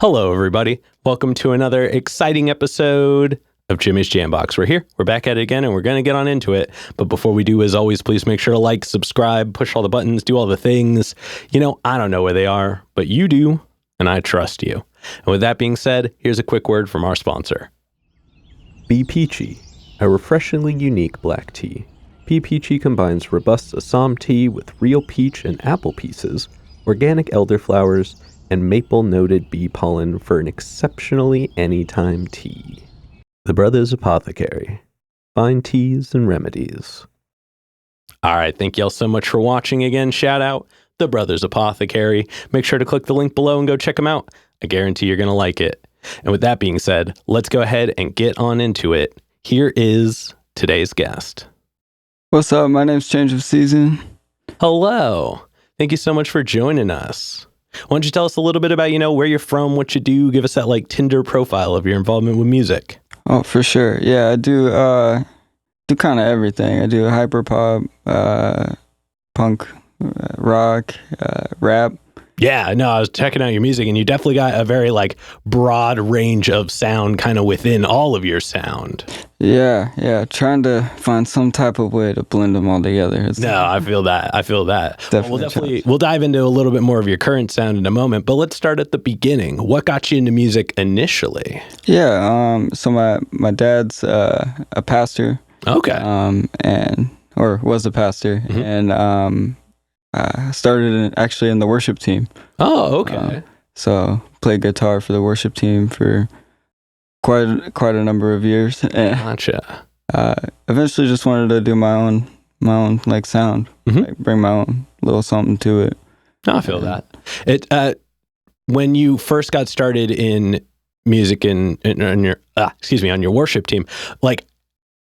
Hello, everybody. Welcome to another exciting episode of Jimmy's Jambox. We're back at it again, and we're going to get on into it. But before we do, as always, please make sure to like, subscribe, push all the buttons, do all the things. You know, I don't know where they are, but you do, and I trust you. And with that being said, here's a quick word from our sponsor. Be Peachy, a refreshingly unique black tea. Be Peachy combines robust Assam tea with real peach and apple pieces, organic elderflowers, and maple-noted bee pollen for an exceptionally anytime tea. The Brothers Apothecary. Fine teas and remedies. All right, thank y'all so much for watching again. Shout out The Brothers Apothecary. Make sure to click the link below and go check them out. I guarantee you're going to like it. And with that being said, let's go ahead and get on into it. Here is today's guest. What's up? My name's Change of Season. Hello. Thank you so much for joining us. Why don't you tell us a little bit about, where you're from, what you do, give us that Tinder profile of your involvement with music. Oh, for sure. Yeah, I do kind of everything. I do hyper pop, punk, rock, rap. Yeah, no, I was checking out your music, and you definitely got a very broad range of sound kind of within all of your sound. Yeah, trying to find some type of way to blend them all together. I feel that. Definitely We'll dive into a little bit more of your current sound in a moment, but let's start at the beginning. What got you into music initially? Yeah, so my dad's a pastor. Okay. Or was a pastor, Mm-hmm. and started actually in the worship team. Oh, okay. So played guitar for the worship team for quite a number of years. Gotcha. Eventually, just wanted to do my own sound, bring my own little something to it. I feel that. It when you first got started in music on your worship team,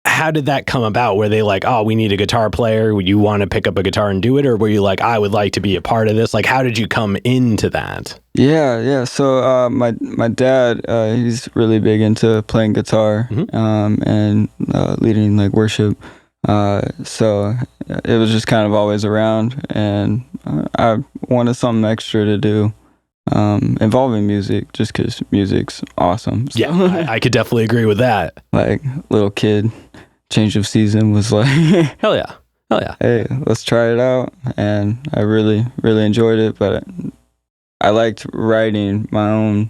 how did that come about? Were they we need a guitar player? Would you want to pick up a guitar and do it? Or were you I would like to be a part of this? How did you come into that? Yeah. So my dad, he's really big into playing guitar, and leading worship. So it was just kind of always around, and I wanted something extra to do involving music, just because music's awesome. So, yeah, I could definitely agree with that. Little kid, Change of Season was hell yeah. Hey, let's try it out. And I really, really enjoyed it, but I liked writing my own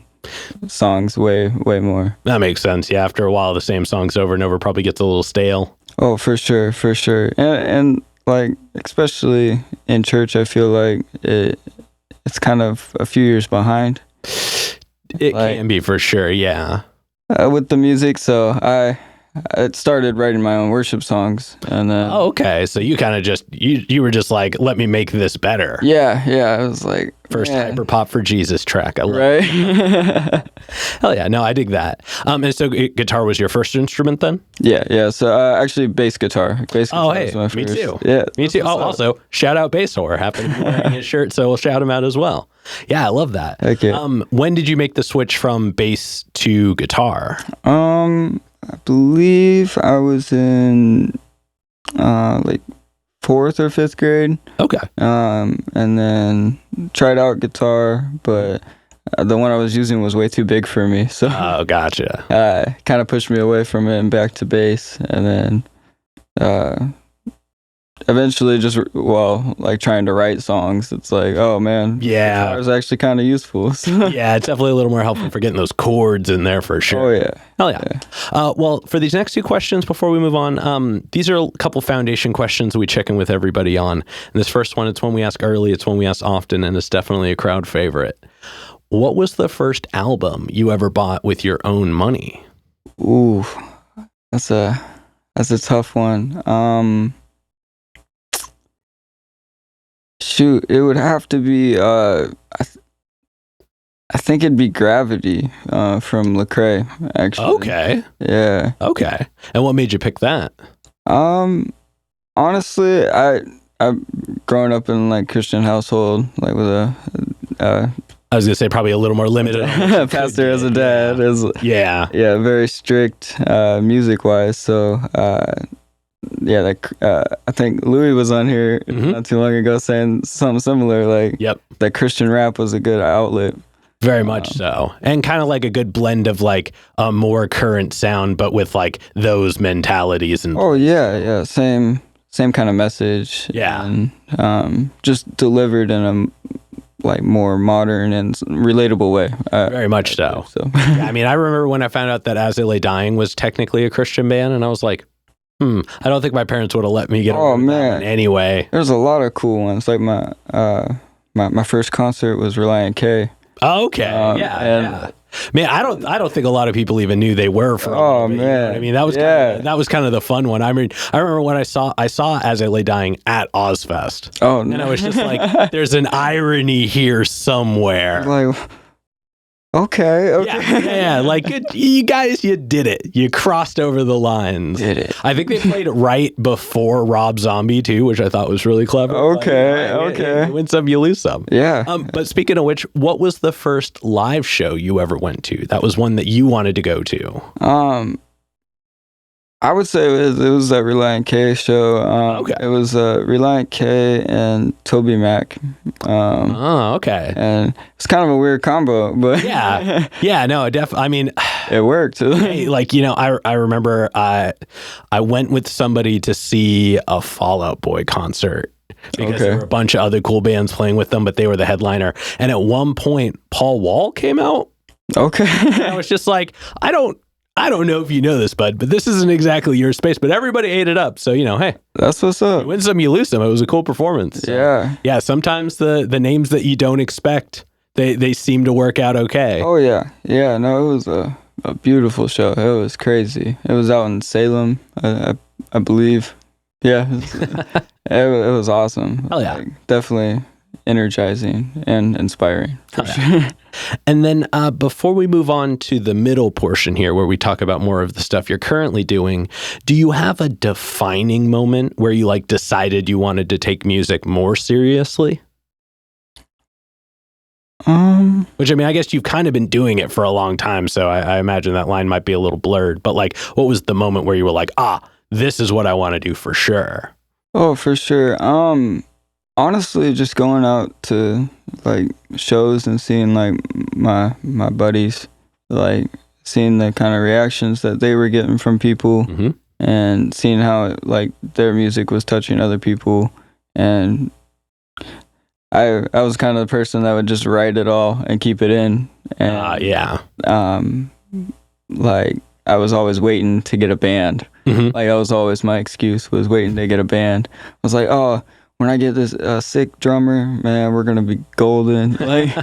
songs way more. That makes sense. Yeah, after a while, the same songs over and over probably gets a little stale. Oh, for sure. And especially in church, I feel like it's kind of a few years behind. It can be, for sure, yeah. With the music, so I started writing my own worship songs, and then okay, so you kind of just you were just let me make this better. Yeah, I was first hyper pop for Jesus track. I love right. It. Hell yeah, no, I dig that. And so guitar was your first instrument then? Yeah. So actually, bass guitar. Oh, hey, me too. Yeah, me too. Oh, also shout out Bass Whore. Happened to be wearing his shirt, so we'll shout him out as well. Yeah, I love that. Okay. When did you make the switch from bass to guitar? I believe I was in 4th or 5th grade. Okay. And then tried out guitar, but the one I was using was way too big for me. So gotcha. Kind of pushed me away from it and back to bass, and then eventually just trying to write songs, it's oh man, yeah, guitar is actually kind of useful. So. Yeah, it's definitely a little more helpful for getting those chords in there for sure. Oh yeah. Hell yeah. Well, for these next two questions before we move on, these are a couple foundation questions we check in with everybody on. And this first one, it's one we ask early, it's one we ask often, and it's definitely a crowd favorite. What was the first album you ever bought with your own money? Ooh, that's a tough one. Shoot, it would have to be I think it'd be Gravity from Lecrae, actually. Okay. Yeah. Okay. And what made you pick that? Honestly, I've grown up in like Christian household, like with a I was gonna say probably a little more limited. pastor as a dad. Yeah. Yeah, very strict music wise. So yeah, like I think Louis was on here not too long ago saying something similar, like that Christian rap was a good outlet. Very much so. And kind of like a good blend of like a more current sound, but with like those mentalities. And yeah. Same kind of message. Yeah. And just delivered in a like more modern and relatable way. Very much so. Yeah, I mean, I remember when I found out that As They Lay Dying was technically a Christian band, and I was like, I don't think my parents would have let me get over that one anyway. There's a lot of cool ones. Like my first concert was Relient K. Oh, okay. Yeah. Man, I don't think a lot of people even knew they were for. Man, you know what I mean, that was kind of the fun one. I mean, I remember when I saw As I Lay Dying at Ozfest. Oh, and I was just like, "There's an irony here somewhere." Like, okay. Yeah. Like you guys, you did it. You crossed over the lines. Did it? I think they played it right before Rob Zombie too, which I thought was really clever. Okay. You win some, you lose some. Yeah. But speaking of which, what was the first live show you ever went to? That was one that you wanted to go to. I would say it was that Relient K show. It was Relient K and Toby Mac. Okay. And it's kind of a weird combo, but yeah. No, I mean, it worked. Hey, like, you know, I remember I went with somebody to see a Fall Out Boy concert because there were a bunch of other cool bands playing with them, but they were the headliner. And at one point, Paul Wall came out. Okay. And I was just like, I don't know if you know this, bud, but this isn't exactly your space, but everybody ate it up. So, you know, hey. That's what's up. You win some, you lose some. It was a cool performance. So, yeah, sometimes the names that you don't expect, they seem to work out okay. Oh, yeah. Yeah, no, it was a beautiful show. It was crazy. It was out in Salem, I believe. Yeah, it was awesome. Hell yeah. Like, definitely energizing and inspiring. For sure. And then before we move on to the middle portion here, where we talk about more of the stuff you're currently doing, do you have a defining moment where you like decided you wanted to take music more seriously? Which, I mean, I guess you've kind of been doing it for a long time, so I imagine that line might be a little blurred. But like, what was the moment where you were like, this is what I want to do for sure? Oh, for sure. Honestly, just going out to like shows and seeing like my buddies, like seeing the kind of reactions that they were getting from people, and seeing how like their music was touching other people, and I was kind of the person that would just write it all and keep it in, and like I was always waiting to get a band. Like that was always my excuse, was waiting to get a band. I was like, when I get this sick drummer, man, we're gonna be golden. Like,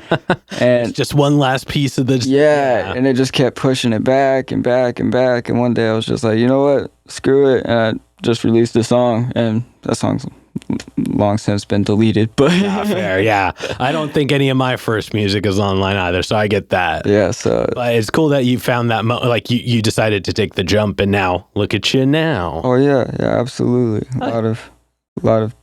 and it's just one last piece of this. Yeah, and it just kept pushing it back and back and back. And one day I was just like, you know what? Screw it. And I just released a song, and that song's long since been deleted. But fair, yeah. I don't think any of my first music is online either, so I get that. Yeah, so but it's cool that you found that like you decided to take the jump, and now look at you now. Oh yeah, absolutely. A lot of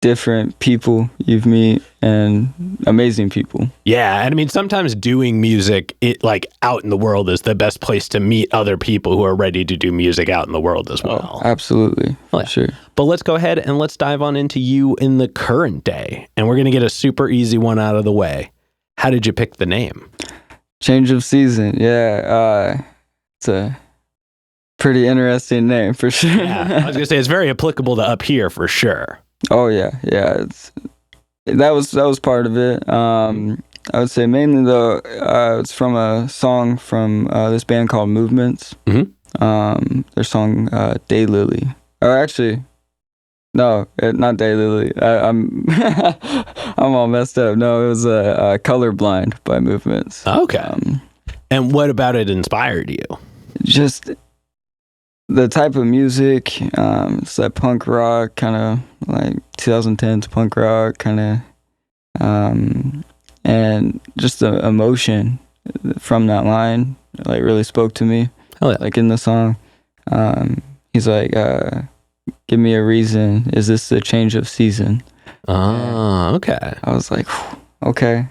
different people you've met and amazing people. Yeah, and I mean, sometimes doing music, it like out in the world is the best place to meet other people who are ready to do music out in the world as well. Absolutely, for sure. But let's go ahead and let's dive on into you in the current day, and we're gonna get a super easy one out of the way. How did you pick the name? Change of Season. Yeah, it's a pretty interesting name for sure. Yeah, I was gonna say it's very applicable to up here for sure. Oh yeah. That was part of it. I would say mainly though, it's from a song from this band called Movements. Their song Daylily. Or actually, no, not Daylily. I'm I'm all messed up. No, it was Colorblind by Movements. Okay. And what about it inspired you? Just the type of music, it's like punk rock, kind of like 2010s punk rock, kind of, and just the emotion from that line, like really spoke to me. Oh, yeah. Like in the song, he's like, give me a reason. Is this the change of season? Oh, okay. I was like, okay.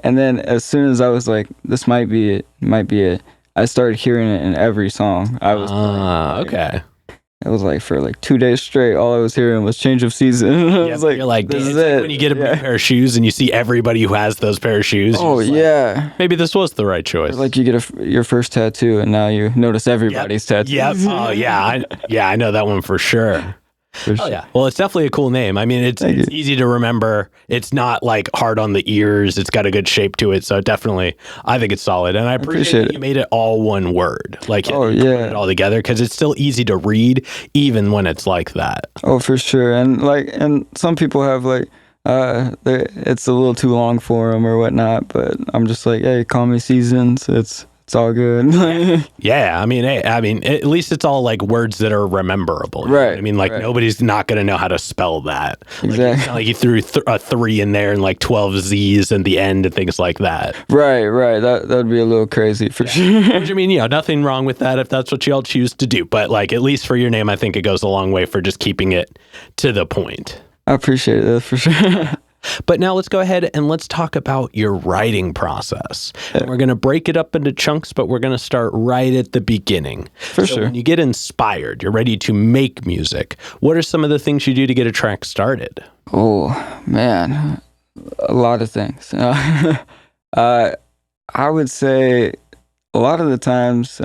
And then as soon as I was like, this might be it, I started hearing it in every song. I was okay. It was like for like 2 days straight, all I was hearing was change of season. I was like, you're like, this is like it. when you get a new pair of shoes and you see everybody who has those pair of shoes. Oh, yeah. Like, maybe this was the right choice. Or like you get your first tattoo and now you notice everybody's tattoo. Yep. Oh, yeah. I know that one for sure. Oh, yeah. Well, it's definitely a cool name. I mean, it's easy to remember. It's not like hard on the ears. It's got a good shape to it. So definitely, I think it's solid. And I appreciate that you made it all one word. Like, you put it all together, because it's still easy to read, even when it's like that. Oh, for sure. And some people have like, it's a little too long for them or whatnot. But I'm just like, hey, call me Seasons. It's all good. Yeah, I mean, at least it's all like words that are rememberable. Right. I mean, like nobody's not going to know how to spell that. Exactly. Like, it's not like you threw a 3 in there and like 12 Z's in the end and things like that. Right. That'd be a little crazy for sure. Which, I mean, nothing wrong with that if that's what y'all choose to do. But like, at least for your name, I think it goes a long way for just keeping it to the point. I appreciate that for sure. But now let's go ahead and let's talk about your writing process. And we're going to break it up into chunks, but we're going to start right at the beginning. For sure. When you get inspired, you're ready to make music. What are some of the things you do to get a track started? Oh, man. A lot of things. I would say a lot of the times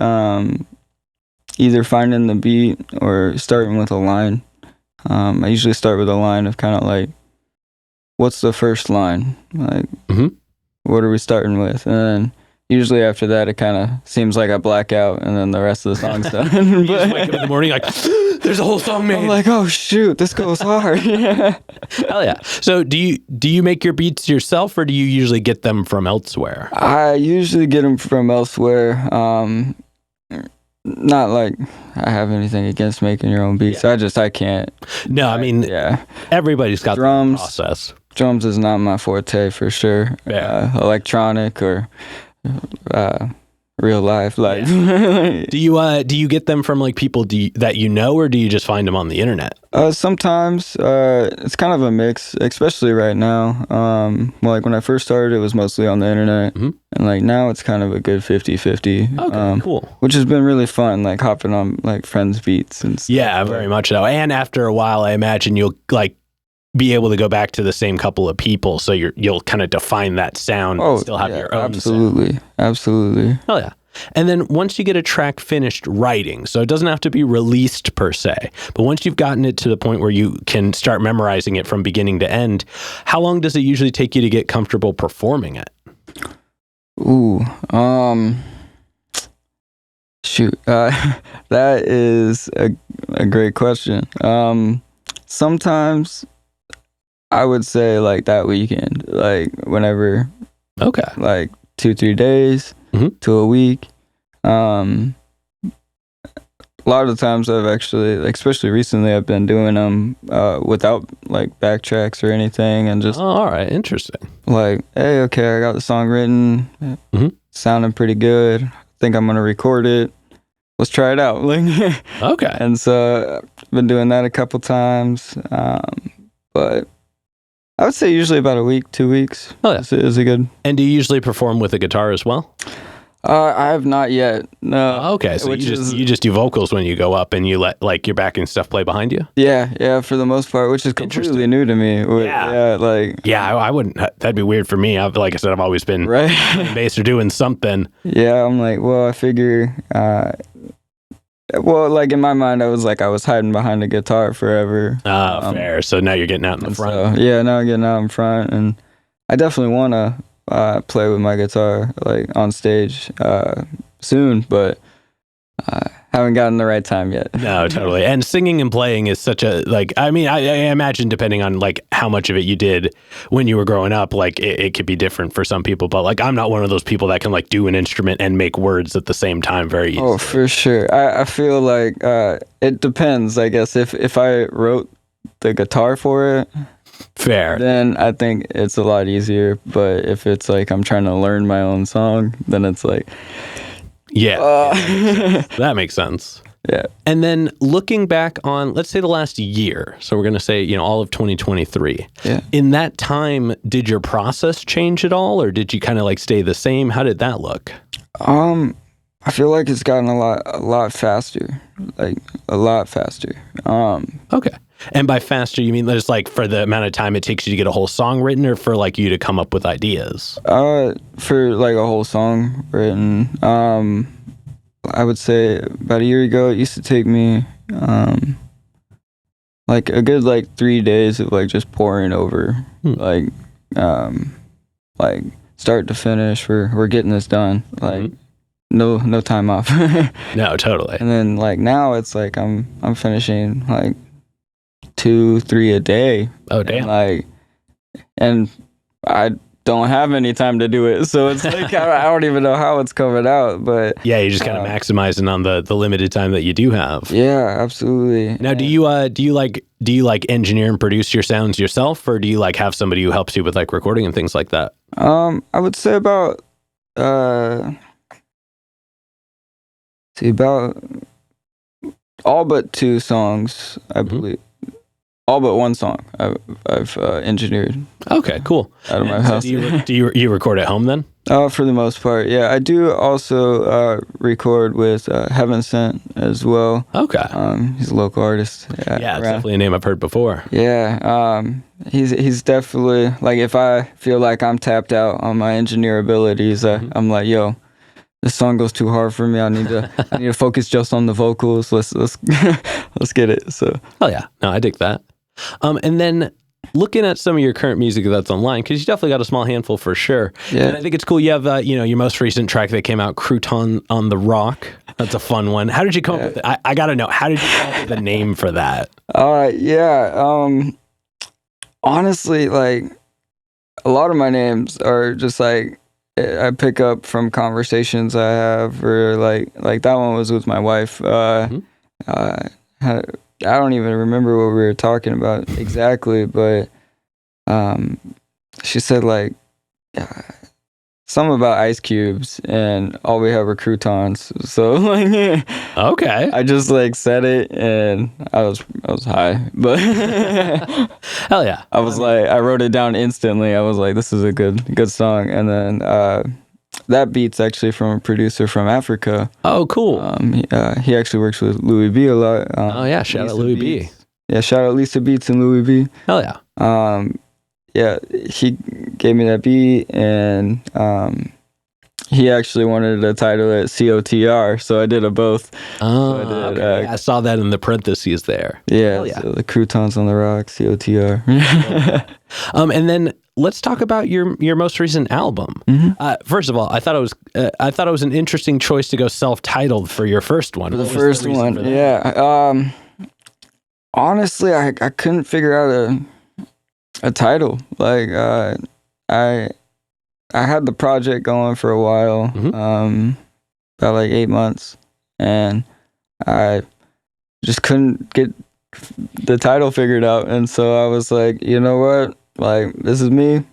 either finding the beat or starting with a line. I usually start with a line of kind of like, what's the first line? Like, what are we starting with? And then usually after that, it kind of seems like I black out, and then the rest of the song's done. You just wake up in the morning like, there's a whole song made. I'm like, oh shoot, this goes hard. Hell yeah. So do you make your beats yourself, or do you usually get them from elsewhere? I usually get them from elsewhere. Not like I have anything against making your own beats. I can't. No, I mean, everybody's got drums, the process. Drums is not my forte for sure. Electronic or real life. Like, do you get them from like people that you know, or do you just find them on the internet? Sometimes it's kind of a mix, especially right now. Like when I first started, it was mostly on the internet, and like now it's kind of a good 50-50. Okay, cool. Which has been really fun, like hopping on like friends' beats and stuff. Yeah, very much so. And after a while, I imagine you'll like be able to go back to the same couple of people, so you'll kind of define that sound and still have your own sound. Absolutely. Oh yeah. And then once you get a track finished writing, so it doesn't have to be released per se, but once you've gotten it to the point where you can start memorizing it from beginning to end, how long does it usually take you to get comfortable performing it? Ooh, shoot, that is a great question. Sometimes I would say like that weekend, like whenever, like 2-3 days to a week. A lot of the times I've actually, like, especially recently, I've been doing them without like backtracks or anything, and just all right, interesting. Like, hey, okay, I got the song written, sounding pretty good. Think I'm gonna record it. Let's try it out. Like, okay. And so I've been doing that a couple times, but I would say usually about a week, 2 weeks. Oh, yeah. Is it good? And do you usually perform with a guitar as well? I have not yet. No. Okay, so you just do vocals when you go up, and you let like your backing stuff play behind you? Yeah, for the most part, which is completely new to me. I wouldn't. That'd be weird for me. Like I said, I've always been playing bass or doing something. Yeah, I'm like, well, I figure. Well, like in my mind, I was hiding behind a guitar forever. Fair. So now you're getting out in the front. So, now I'm getting out in front, and I definitely want to play with my guitar like on stage soon, but haven't gotten the right time yet. No, totally. And singing and playing is such a, like, I mean, I imagine depending on like how much of it you did when you were growing up, like it could be different for some people, but like I'm not one of those people that can like do an instrument and make words at the same time very easily. Oh, for sure. I feel like it depends, I guess. If I wrote the guitar for it, fair, then I think it's a lot easier. But if it's like I'm trying to learn my own song, then it's like, that makes sense. Yeah. And then looking back on, let's say the last year, so we're going to say, you know, all of 2023. Yeah. In that time, did your process change at all, or did you kind of like stay the same? How did that look? I feel like it's gotten a lot faster, like a lot faster. Okay. And by faster, you mean just like for the amount of time it takes you to get a whole song written, or for like you to come up with ideas? For like a whole song written, I would say about a year ago, it used to take me, like a good like 3 days of like just pouring over, like start to finish. We're getting this done. Like no time off. No, totally. And then like now it's like I'm finishing like 2-3 a day. Oh damn! And I don't have any time to do it, so it's like I don't even know how it's coming out. But yeah, you're just kind of maximizing on the limited time that you do have. Yeah, absolutely. Now, do you like engineer and produce your sounds yourself, or do you like have somebody who helps you with like recording and things like that? I would say about all but 2 songs, I believe. All but 1 song I've engineered. Okay, cool. Out of my house. So do you record at home then? For the most part, yeah. I do also record with Heaven Sent as well. Okay. He's a local artist. Yeah, it's definitely a name I've heard before. Yeah. He's definitely, like, if I feel like I'm tapped out on my engineer abilities, I'm like, yo, this song goes too hard for me. I need to focus just on the vocals. Let's let's get it. So. Oh yeah, no, I dig that. And then looking at some of your current music that's online, because you definitely got a small handful for sure. Yeah. And I think it's cool. You have, your most recent track that came out, Crouton on the Rock. That's a fun one. How did you come up with it? I got to know, how did you come up with the name for that? Honestly, like, a lot of my names are just like, I pick up from conversations I have, or like that one was with my wife. I don't even remember what we were talking about exactly, but she said like something about ice cubes, and all we have are croutons. So like, okay, I just like said it, and I was high, but hell yeah, I wrote it down instantly. I was like, this is a good song, and then that beat's actually from a producer from Africa. Oh, cool. He actually works with Louis B a lot. Oh yeah, shout out Louis B. Yeah, shout out Lisa Beats and Louis B. Hell yeah. Yeah, he gave me that beat, and he actually wanted to title it COTR, so I did a both. Oh, so okay. I saw that in the parentheses there. Yeah, so the croutons on the rock, COTR. And then let's talk about your most recent album. First of all, I thought it was an interesting choice to go self-titled for your first one. For the first one, yeah. Honestly, I couldn't figure out a title. Like, I had the project going for a while, about like 8 months, and I just couldn't get the title figured out. And so I was like, you know what? Like, this is me.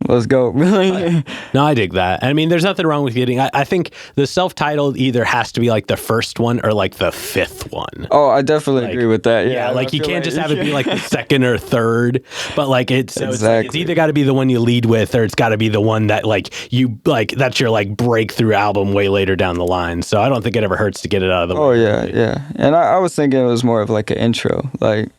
Let's go. No, I dig that. I mean, there's nothing wrong with getting, I think the self-titled either has to be like the first one or like the fifth one. Oh, I definitely agree with that. Yeah, like you can't just have it be like the second or third, but like it's either got to be the one you lead with, or it's got to be the one that like you like, that's your like breakthrough album way later down the line. So I don't think it ever hurts to get it out of the way. Oh yeah. And I was thinking it was more of like an intro, like,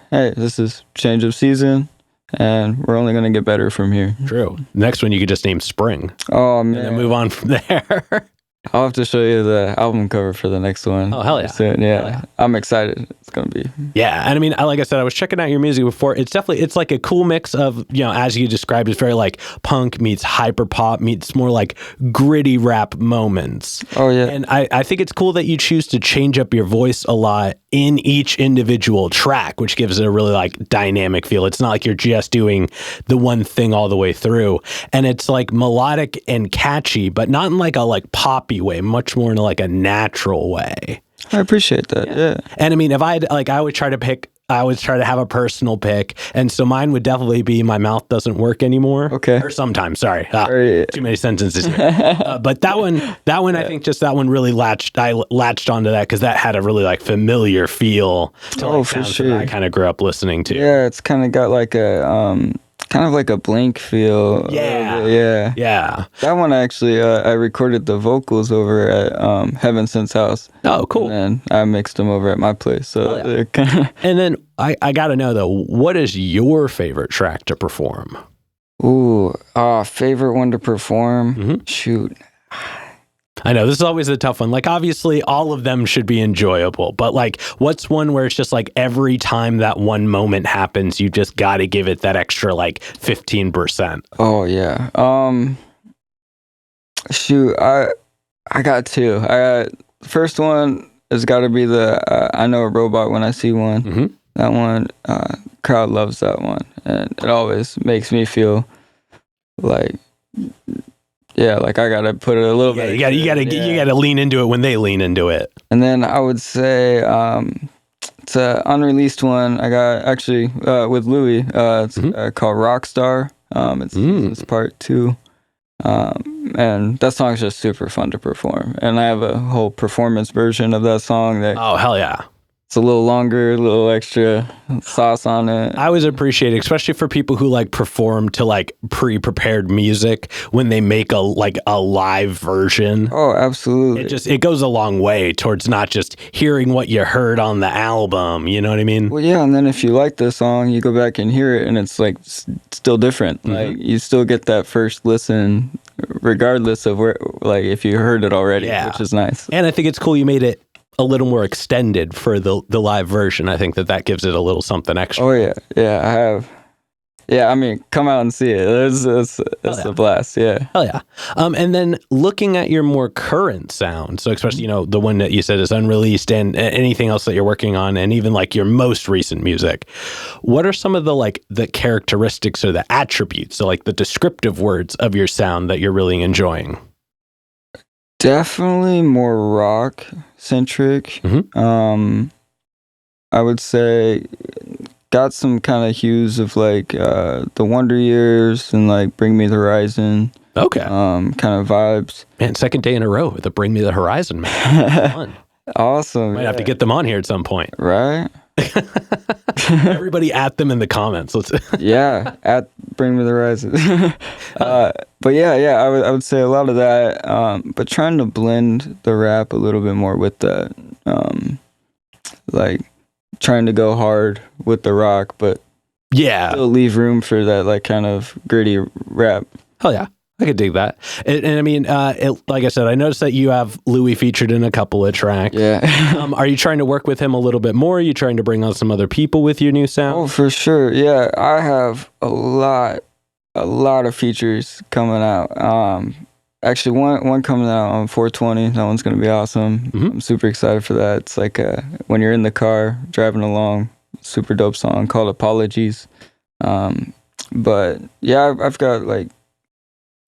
hey, this is Change of Season, and we're only going to get better from here. True. Next one you could just name Spring. Oh, man. And then move on from there. I'll have to show you the album cover for the next one. Oh, hell yeah. Soon. Yeah. Hell yeah. I'm excited. It's going to be. Yeah. And I mean, like I said, I was checking out your music before. It's like a cool mix of, as you described, it's very like punk meets hyper pop meets more like gritty rap moments. Oh, yeah. And I think it's cool that you choose to change up your voice a lot in each individual track, which gives it a really like dynamic feel. It's not like you're just doing the one thing all the way through. And it's like melodic and catchy, but not in like a like poppy way, much more in like a natural way. I appreciate that. Yeah. And I mean, if I would try to pick I always try to have a personal pick. And so mine would definitely be My Mouth Doesn't Work Anymore. Okay. Or Sometimes, sorry. Too many sentences here. But that one, I think just that one really latched onto that because that had a really like familiar feel to like for sounds sure. that I kind of grew up listening to. Yeah, it's kind of got like a kind of like a Blink feel. Yeah. Yeah. That one actually, I recorded the vocals over at Heaven Sent's house. Oh, cool. And I mixed them over at my place. So they're kind of. And then I got to know though, what is your favorite track to perform? Ooh, favorite one to perform? Mm-hmm. Shoot. I know this is always a tough one. Like, obviously, all of them should be enjoyable, but like, what's one where it's just like every time that one moment happens, you just got to give it that extra like 15%? Oh yeah. Shoot, I got two. First one has got to be the I Know a Robot When I See One. Mm-hmm. That one, crowd loves that one, and it always makes me feel like. Yeah, like I gotta put it a little bit. You gotta lean into it when they lean into it. And then I would say it's an unreleased one. I got actually with Louis. It's called Rockstar. It's part 2, and that song's just super fun to perform. And I have a whole performance version of that song. Oh hell yeah! It's a little longer, a little extra sauce on it. I always appreciate it, especially for people who like perform to like pre-prepared music when they make a live version. Oh, absolutely. It goes a long way towards not just hearing what you heard on the album. You know what I mean? Well, yeah, and then if you like the song, you go back and hear it, and it's like still different. Mm-hmm. Like you still get that first listen, regardless of where, like if you heard it already, which is nice. And I think it's cool you made it a little more extended for the live version. I think that gives it a little something extra. Oh yeah, I have. Yeah, I mean, come out and see it. It's a blast. Yeah. Hell yeah. And then looking at your more current sound, so especially the one that you said is unreleased, and anything else that you're working on, and even like your most recent music, what are some of the characteristics or the attributes, so like the descriptive words of your sound that you're really enjoying? Definitely more rock centric. Mm-hmm. I would say got some kind of hues of like the Wonder Years and like Bring Me the Horizon. Okay. Kind of vibes. Man, second day in a row with the Bring Me the Horizon, man. Fun. Awesome. Might have to get them on here at some point. Right? Everybody at them in the comments. Yeah, at Bring Me the Horizon. But yeah, I would say a lot of that. But trying to blend the rap a little bit more with that. Like trying to go hard with the rock, but still leave room for that like kind of gritty rap. Hell yeah. I could dig that. And I mean, like I said, I noticed that you have Louis featured in a couple of tracks. Yeah. Are you trying to work with him a little bit more? Are you trying to bring on some other people with your new sound? Oh, for sure. Yeah, I have a lot of features coming out. Actually, one coming out on 420. That one's going to be awesome. Mm-hmm. I'm super excited for that. It's like when you're in the car driving along, super dope song called Apologies. But yeah, I've got like,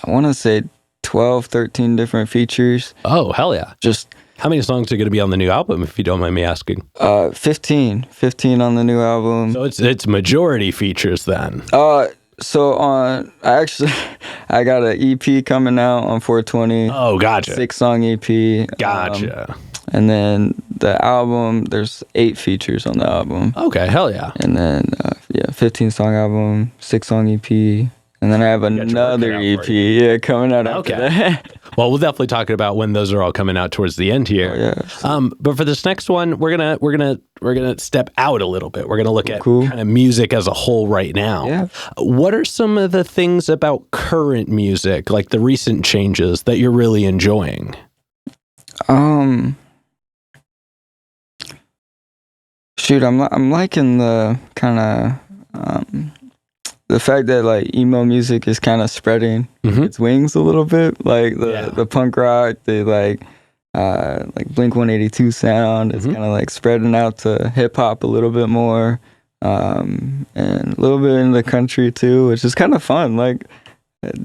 I want to say 12, 13 different features. Oh, hell yeah. Just how many songs are going to be on the new album, if you don't mind me asking? 15 on the new album. So it's majority features then. So I got an EP coming out on 420. Oh, gotcha. 6-song EP. Gotcha. And then the album, there's 8 features on the album. Okay, hell yeah. And then 15-song album, 6-song EP. And then I have another EP, coming out after that. Well, we'll definitely talk about when those are all coming out towards the end here. Oh, yeah. But for this next one, we're gonna step out a little bit. We're gonna look at kind of music as a whole right now. Yeah. What are some of the things about current music, like the recent changes, that you're really enjoying? Shoot, I'm liking the kind of the fact that like emo music is kind of spreading its wings a little bit, like the punk rock, the like Blink 182 sound is kind of like spreading out to hip hop a little bit more, and a little bit in the country too, which is kind of fun. Like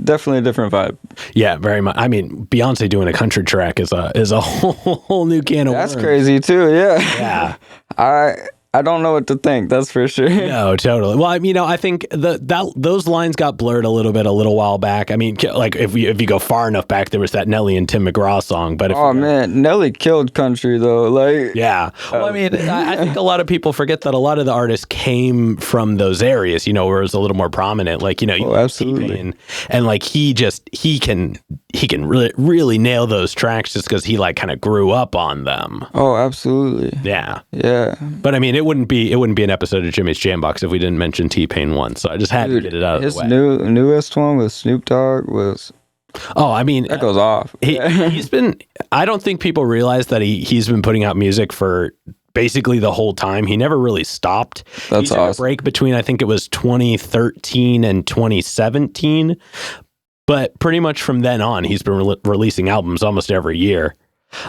definitely a different vibe. Yeah, very much. I mean, Beyonce doing a country track is a whole new can of worms. That's crazy too. Yeah. Yeah. I don't know what to think. That's for sure. No, totally. Well, I think those lines got blurred a little while back. I mean, like if you go far enough back, there was that Nelly and Tim McGraw song. But man, Nelly killed country though. Like, yeah. Well, I mean, I think a lot of people forget that a lot of the artists came from those areas. Where it was a little more prominent. Like, absolutely. And like he can really nail those tracks just because he like kind of grew up on them. Oh, absolutely. Yeah. Yeah. But I mean, it wouldn't be an episode of Jimmy's Jambox if we didn't mention T-Pain once. So I just had to get it out of the way. His newest one with Snoop Dogg was. Oh, I mean, that goes off. He's been. I don't think people realize that he's been putting out music for basically the whole time. He never really stopped. That's he took awesome. A break between, I think it was 2013 and 2017. But pretty much from then on, he's been releasing albums almost every year.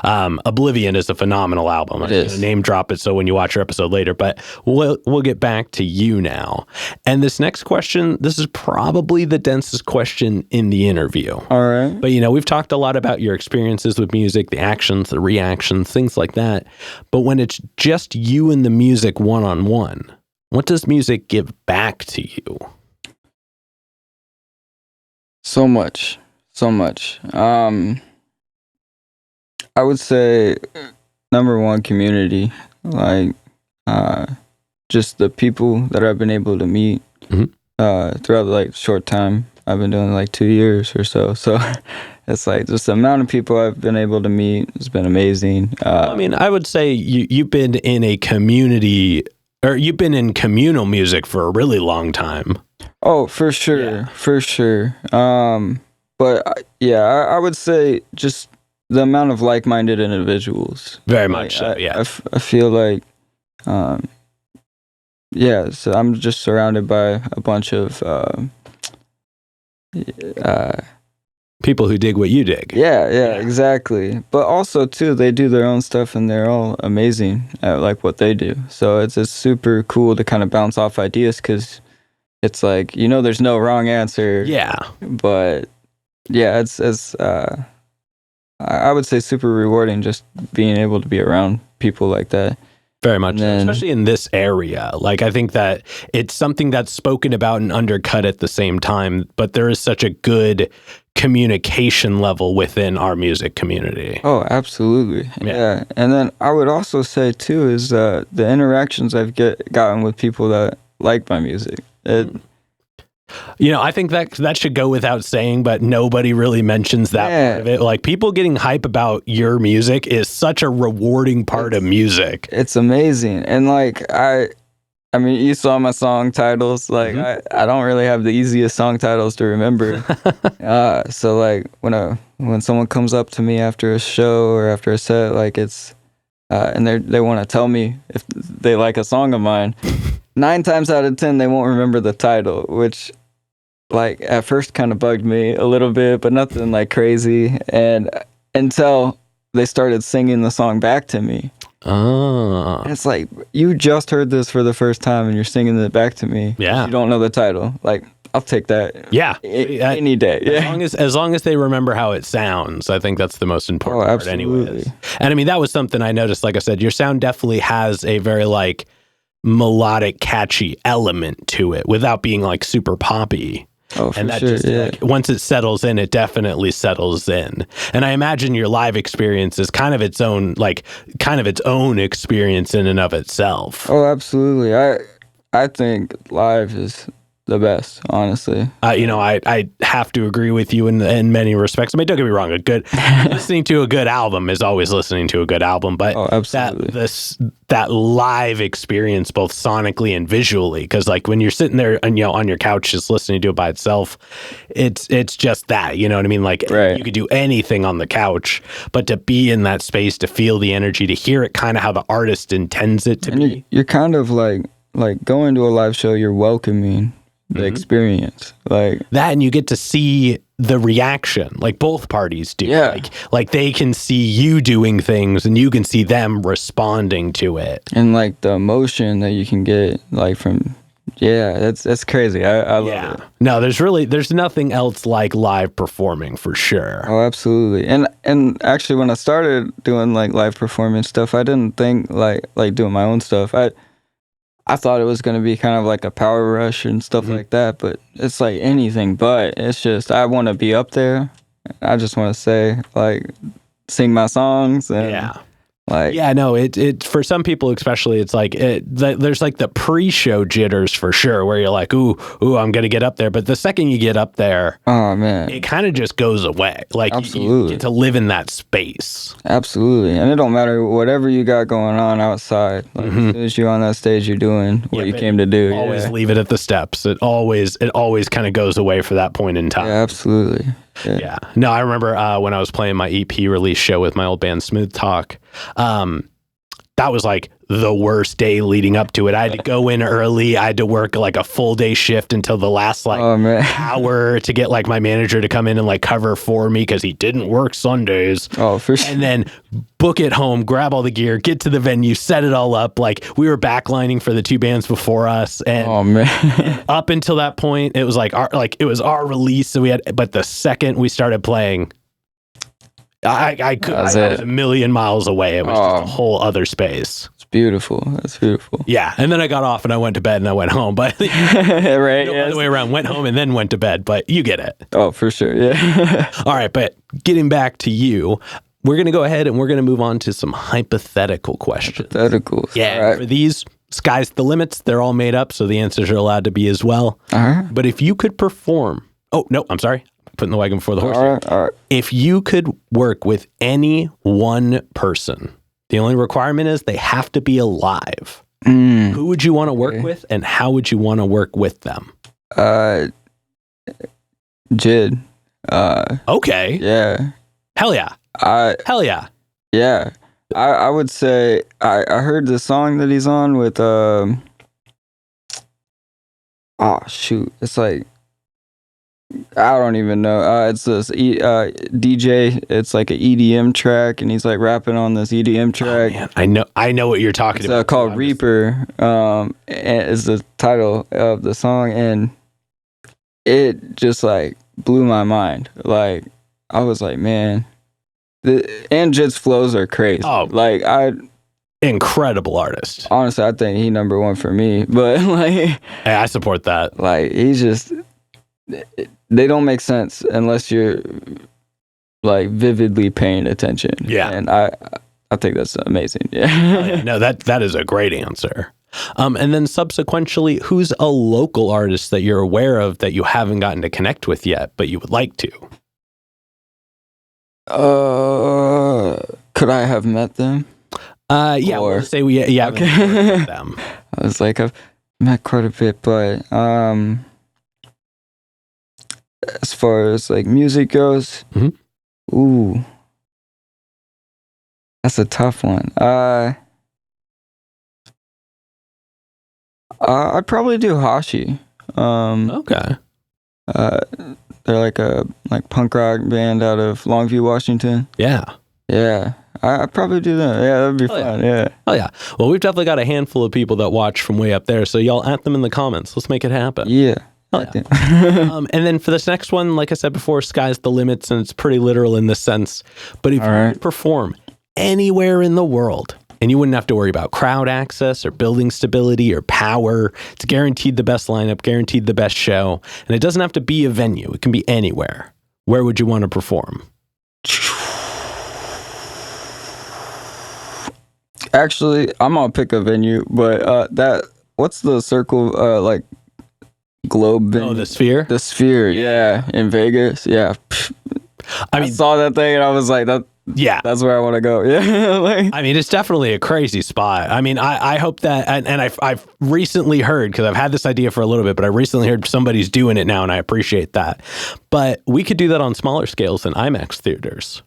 Oblivion is a phenomenal album. I'm going to name drop it so when you watch our episode later, but we'll get back to you now. And this next question, this is probably the densest question in the interview. All right. But we've talked a lot about your experiences with music, the actions, the reactions, things like that. But when it's just you and the music one-on-one, what does music give back to you? So much. I would say number one, community. Like, just the people that I've been able to meet throughout like short time. I've been doing like 2 years or so. So it's like just the amount of people I've been able to meet has been amazing. I mean, I would say you've been in a community, or you've been in communal music for a really long time. Oh, for sure. But I would say just the amount of like-minded individuals. Very much so, yeah. I feel like, so I'm just surrounded by a bunch of people who dig what you dig. Yeah, exactly. But also, too, they do their own stuff, and they're all amazing at like what they do. So it's super cool to kind of bounce off ideas, because it's like, there's no wrong answer. Yeah. But yeah, it's I would say super rewarding just being able to be around people like that. Very much, especially in this area. Like, I think that it's something that's spoken about and undercut at the same time, but there is such a good communication level within our music community. Oh, absolutely. Yeah. And then I would also say, too, is the interactions I've gotten with people that like my music. I think that should go without saying, but nobody really mentions that part of it. Like, people getting hype about your music is such a rewarding part of music. It's amazing. And like, I mean, you saw my song titles. Like, I don't really have the easiest song titles to remember. So like, when someone comes up to me after a show or after a set, like it's, and they want to tell me if they like a song of mine, 9 times out of 10, they won't remember the title, which like at first kind of bugged me a little bit, but nothing like crazy. And until they started singing the song back to me. Oh. And it's like, you just heard this for the first time and you're singing it back to me. Yeah. You don't know the title. Like, I'll take that. Yeah. Any day. Yeah. As long as they remember how it sounds, I think that's the most important part anyways. And I mean, that was something I noticed. Like I said, your sound definitely has a very like melodic, catchy element to it without being like super poppy. Oh, for and that sure, just, yeah. like, once it settles in, it definitely settles in. And I imagine your live experience is kind of its own experience in and of itself. Oh, absolutely. I think live is the best, honestly. I have to agree with you in many respects. I mean, don't get me wrong. Listening to a good album is always listening to a good album, but absolutely. that live experience, both sonically and visually, because like when you're sitting there and on your couch just listening to it by itself, it's just that, you know what I mean? Like, right. You could do anything on the couch, but to be in that space, to feel the energy, to hear it kind of how the artist intends it to be. You're kind of like going to a live show, you're welcoming the experience, like that, and you get to see the reaction, like both parties do. Yeah. Like they can see you doing things and you can see them responding to it, and like the emotion that you can get like from that's crazy. I love it. No, there's nothing else like live performing, for sure. Oh, absolutely. And actually, when I started doing like live performance stuff, I didn't think like doing my own stuff. I thought it was gonna be kind of like a power rush and stuff like that, but it's like anything but. It's just I want to be up there. I just want to say like sing my songs and Yeah. like Yeah, no, it for some people especially, it's like there's like the pre-show jitters for sure, where you're like, ooh, I'm gonna get up there, but the second you get up there, oh man, it kind of just goes away. Like you get to live in that space. Absolutely, and it don't matter whatever you got going on outside. Like, as soon as you're on that stage, you're doing what you came to do. Always leave it at the steps. It always kind of goes away for that point in time. Yeah, absolutely. Yeah. No, I remember when I was playing my EP release show with my old band Smooth Talk. That was like the worst day leading up to it. I had to go in early. I had to work like a full day shift until the last hour to get like my manager to come in and like cover for me because he didn't work Sundays. Oh, for sure. And then book it home, grab all the gear, get to the venue, set it all up. Like we were backlining for the two bands before us, and up until that point, it was like it was our release. So but the second we started playing, I was a million miles away. It was just a whole other space. It's beautiful. That's beautiful. Yeah. And then I got off and I went to bed and I went home. But right, the other way around, went home and then went to bed. But you get it. Oh, for sure. Yeah. All right. But getting back to you, we're going to go ahead and we're going to move on to some hypothetical questions. Hypotheticals. Yeah. Right. For these, sky's the limits. They're all made up. So the answers are allowed to be as well. All right. But if you could perform. Oh, no, I'm sorry. Putting the wagon before the horse. All right. If you could work with any one person, the only requirement is they have to be alive. Who would you want to work with, and how would you want to work with them? Jid. Okay. Yeah. Hell yeah. Hell yeah. Yeah. I would say I heard the song that he's on with oh shoot. It's like I don't even know. It's this DJ. It's like an EDM track, and he's like rapping on this EDM track. Oh, man. I know what you're talking about. It's called Reaper. Is the title of the song, and it just like blew my mind. Like I was like, man, and Jid's flows are crazy. Oh, like incredible artist. Honestly, I think he number one for me. But like, hey, I support that. Like he's just. They don't make sense unless you're like vividly paying attention. Yeah. And I think that's amazing. Yeah. No, that is a great answer. And then subsequently, who's a local artist that you're aware of that you haven't gotten to connect with yet, but you would like to? Could I have met them? Yeah, we'll say we haven't met them. I was like, I've met quite a bit, but as far as like music goes, ooh, that's a tough one. I'd probably do Hashi. Okay. They're like a punk rock band out of Longview, Washington. Yeah. Yeah. I'd probably do that. Yeah, that'd be fun. Yeah. Oh yeah. Well, we've definitely got a handful of people that watch from way up there, so y'all at them in the comments. Let's make it happen. Yeah. Yeah. And then for this next one, like I said before, sky's the limits, and it's pretty literal in this sense. But if you could perform anywhere in the world, and you wouldn't have to worry about crowd access or building stability or power, it's guaranteed the best lineup, guaranteed the best show, and it doesn't have to be a venue. It can be anywhere. Where would you want to perform? Actually, I'm gonna pick a venue, but what's the circle like? Globe venue? Oh, the Sphere? The Sphere, yeah, in Vegas. Yeah. I saw that thing and I was like, that's where I want to go. Yeah. I mean, it's definitely a crazy spot. I mean, I hope that, and I've recently heard, because I've had this idea for a little bit, but I recently heard somebody's doing it now, and I appreciate that. But we could do that on smaller scales than IMAX theaters.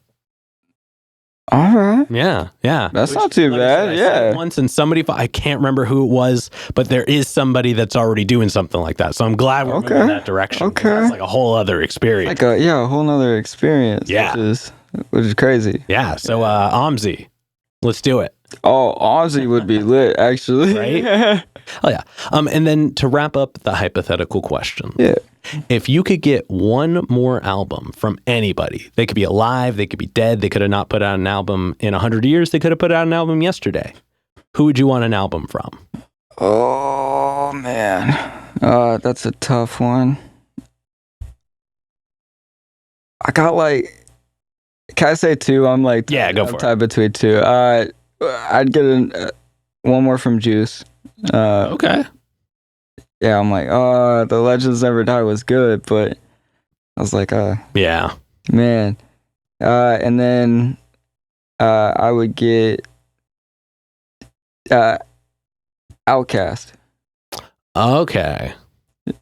All right. Yeah. That's not too bad. Yeah. Once, and somebody, I can't remember who it was, but there is somebody that's already doing something like that. So I'm glad we're moving in that direction. Okay. That's like a whole other experience. Like a whole nother experience. Yeah. Which is crazy. Yeah. So Omzi, let's do it. Oh, Omzi would be lit, actually. Right? Oh yeah. And then to wrap up the hypothetical question. Yeah. If you could get one more album from anybody, they could be alive, they could be dead, they could have not put out an album in 100 years, they could have put out an album yesterday. Who would you want an album from? Oh man, that's a tough one. I got like, can I say two? I'm like, Yeah, go for it. tied between two. I'd get one more from Juice. Okay. Yeah, I'm like, the Legends Never Die was good, but I was like, Yeah. man. And then I would get Outcast. Okay.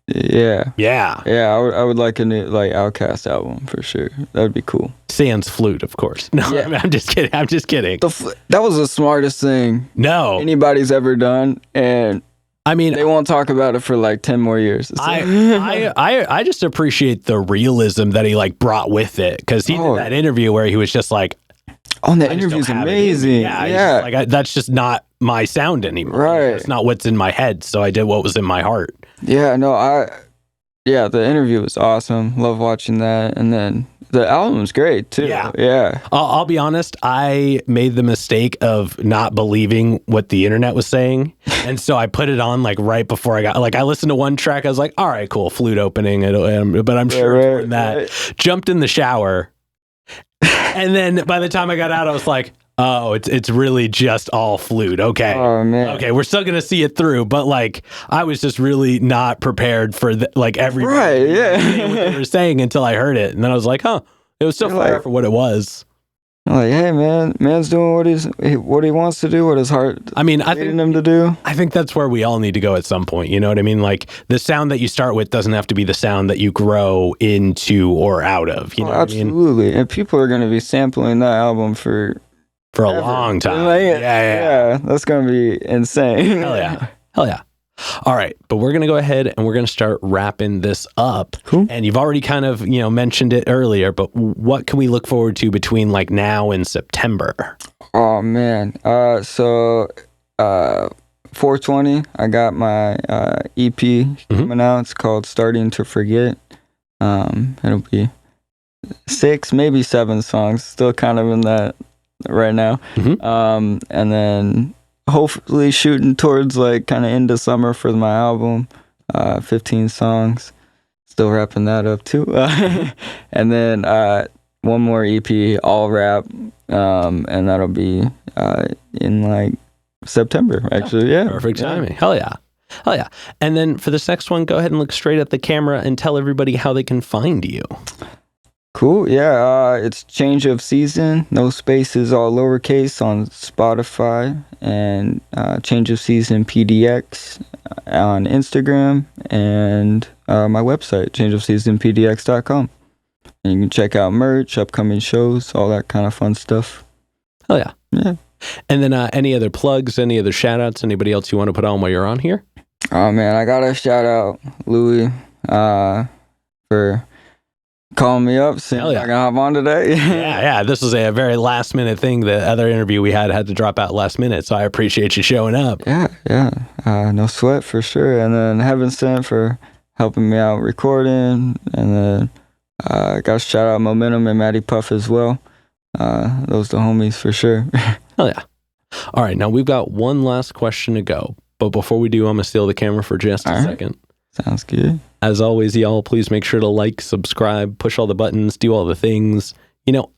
Yeah. Yeah. Yeah, I would like a new like Outcast album for sure. That would be cool. Sans flute, of course. No, Yeah. I'm just kidding. I'm just kidding. That was the smartest thing No. anybody's ever done, and I mean, they won't talk about it for like 10 more years. So. I just appreciate the realism that he like brought with it, because he did that interview where he was just like, "Oh, that interview's amazing." Yeah. Like that's just not my sound anymore. Right. It's not what's in my head. So I did what was in my heart. Yeah. No. Yeah. The interview was awesome. Love watching that, and then the album's great too. Yeah. Yeah. I'll be honest. I made the mistake of not believing what the internet was saying. And so I put it on like right before I listened to one track. I was like, all right, cool. Flute opening. But I'm sure that jumped in the shower. And then by the time I got out, I was like, oh, it's really just all flute. Okay. Oh man. Okay. We're still going to see it through. But like, I was just really not prepared for everybody. Right. Yeah. What they were saying until I heard it. And then I was like, huh, it was still fire for what it was. I'm like, hey man's doing what he wants to do, what his heart leading him to do. I think that's where we all need to go at some point. You know what I mean? Like the sound that you start with doesn't have to be the sound that you grow into or out of. You know what absolutely. I mean? And people are going to be sampling that album for a long time. Like, yeah. That's going to be insane. Hell yeah. All right, but we're going to go ahead and we're going to start wrapping this up. Cool. And you've already kind of, mentioned it earlier, but what can we look forward to between like now and September? Oh man. So 420, I got my EP coming out. It's called Starting to Forget. It'll be 6, maybe 7 songs. Still kind of in that right now. And then hopefully shooting towards like kind of into summer for my album. 15 songs. Still wrapping that up too. And then one more EP, all rap. And that'll be in like September, actually. Yeah. Perfect timing. Hell yeah. And then for this next one, go ahead and look straight at the camera and tell everybody how they can find you. Cool. Yeah. It's Change of Season. No spaces, all lowercase on Spotify, and Change of Season PDX on Instagram, and my website, changeofseasonpdx.com. And you can check out merch, upcoming shows, all that kind of fun stuff. Oh yeah. Yeah. And then any other plugs, any other shout outs, anybody else you want to put on while you're on here? Oh man, I gotta shout out Louis for calling me up, saying I can hop on today. yeah. This was a very last minute thing. The other interview we had to drop out last minute, so I appreciate you showing up. Yeah. No sweat for sure. And then Heaven Sent for helping me out recording. And then got to shout out Momentum and Maddie Puff as well. Those the homies for sure. Hell yeah. All right, now we've got one last question to go. But before we do, I'm going to steal the camera for just a second. Sounds good. As always, y'all, please make sure to like, subscribe, push all the buttons, do all the things.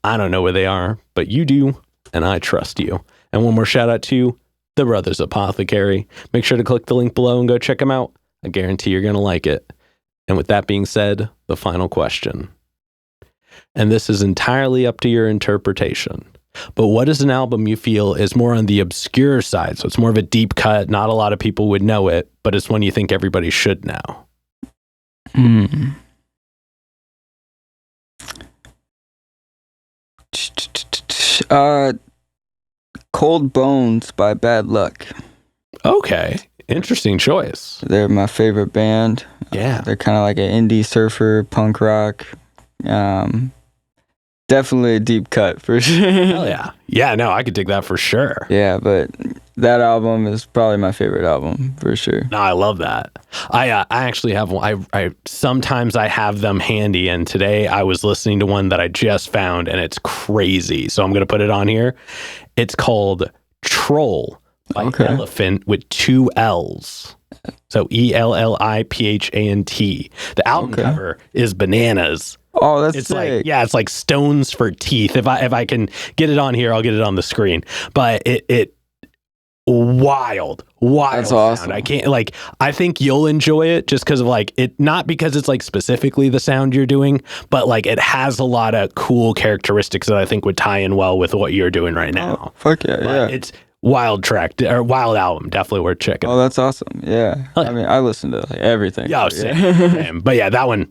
I don't know where they are, but you do, and I trust you. And one more shout out to the Brothers Apothecary. Make sure to click the link below and go check them out. I guarantee you're going to like it. And with that being said, the final question. And this is entirely up to your interpretation. But what is an album you feel is more on the obscure side? So it's more of a deep cut. Not a lot of people would know it, but it's one you think everybody should know. Cold Bones by Bad Luck. Okay. Interesting choice. They're my favorite band. Yeah. They're kind of like an indie surfer, punk rock. Definitely a deep cut for sure. Hell yeah. Yeah, no, I could dig that for sure. Yeah, but that album is probably my favorite album for sure. No, I love that. I actually have one. I sometimes I have them handy, and today I was listening to one that I just found, and it's crazy. So I'm going to put it on here. It's called Troll by Okay. Elephant with 2 L's. So Elliphanт. The album Okay. cover is bananas. Oh, that's It's sick. it's like stones for teeth. If I can get it on here, I'll get it on the screen. But it wild That's awesome. sound. I can't I think you'll enjoy it just because of it, not because it's specifically the sound you're doing, but it has a lot of cool characteristics that I think would tie in well with what you're doing right now. Oh, fuck yeah, But yeah. it's wild track or wild album, definitely worth checking. Oh, that's awesome. Yeah. Oh, yeah. I mean, I listen to everything. Yeah, same. But yeah, that one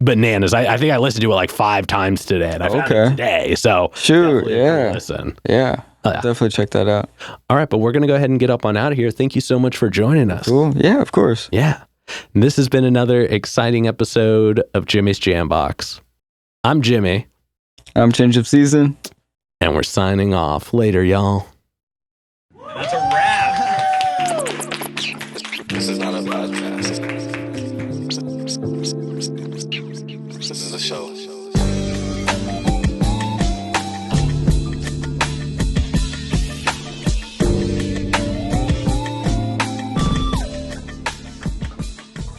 bananas. I think I listened to it 5 times today, and I found it today. So Shoot, definitely yeah. listen. Yeah. Oh, yeah. Definitely check that out. All right, but we're gonna go ahead and get up on out of here. Thank you so much for joining us. Cool. Yeah, of course. Yeah. And this has been another exciting episode of Jimmy's Jambox. I'm Jimmy. I'm Change of Season. And we're signing off. Later, y'all. That's a wrap. This is not a podcast. This is a show.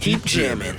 Keep jamming.